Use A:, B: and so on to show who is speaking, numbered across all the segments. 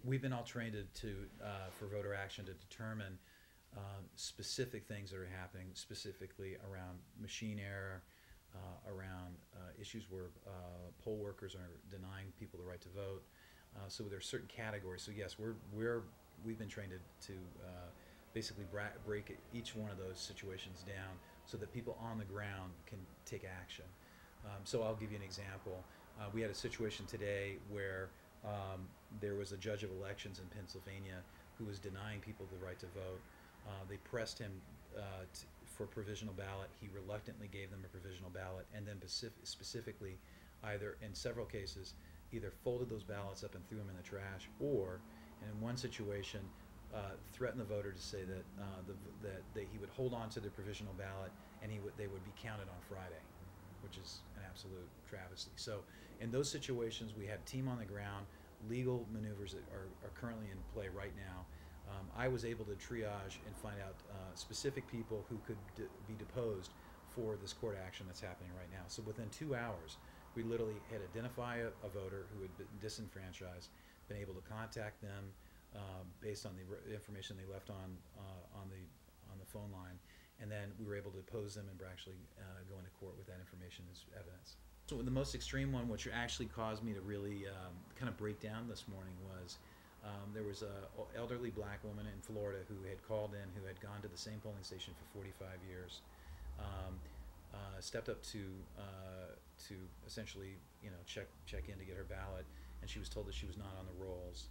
A: We've been all trained for voter action to determine specific things that are happening, specifically around machine error, around issues where poll workers are denying people the right to vote. So there are certain categories. So yes, we've been trained to basically break each one of those situations down so that people on the ground can take action. So I'll give you an example. We had a situation today where there was a judge of elections in Pennsylvania who was denying people the right to vote. They pressed him for provisional ballot. He reluctantly gave them a provisional ballot, and then specifically, either in several cases, either folded those ballots up and threw them in the trash, or, and in one situation, threatened the voter to say that he would hold on to the provisional ballot and they would be counted on Friday, which is an absolute travesty. So in those situations, we have team on the ground, legal maneuvers that are currently in play right now. I was able to triage and find out specific people who could be deposed for this court action that's happening right now. So within 2 hours, we literally had identified a voter who had been disenfranchised, been able to contact them based on the information they left on the phone line, and then we were able to depose them and actually go into court with that information as evidence. So the most extreme one, which actually caused me to really kind of break down this morning, was there was an elderly black woman in Florida who had called in, who had gone to the same polling station for 45 years, stepped up to essentially check in to get her ballot, and she was told that she was not on the rolls.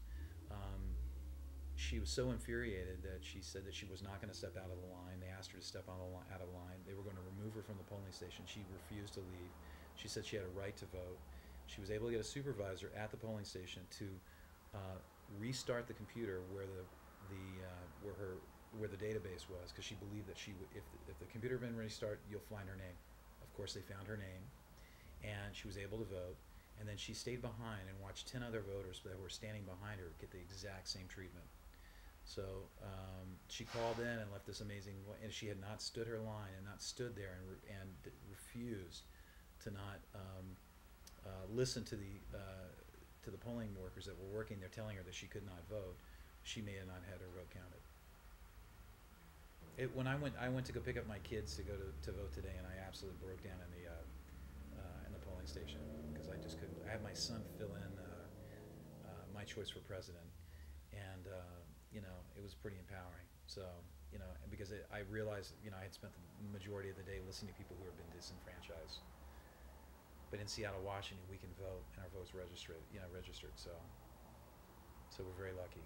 A: She was so infuriated that she said that she was not going to step out of the line. They asked her to step out of the line. They were going to remove her from the polling station. She refused to leave. She said she had a right to vote. She was able to get a supervisor at the polling station to restart the computer where the database was, because she believed that if the computer had been restarted, you'll find her name. Of course, they found her name, and she was able to vote. And then she stayed behind and watched 10 other voters that were standing behind her get the exact same treatment. So she called in and left this amazing, and she had not stood her line and not stood there and refused to not listen to the polling workers that were working there telling her that she could not vote. She may have not had her vote counted. When I went to go pick up my kids to go to vote today, and I absolutely broke down in the polling station because I just couldn't. I had my son fill in my choice for president, and it was pretty empowering. So because I realized I had spent the majority of the day listening to people who had been disenfranchised. But in Seattle, Washington, we can vote, and our votes registered. So we're very lucky.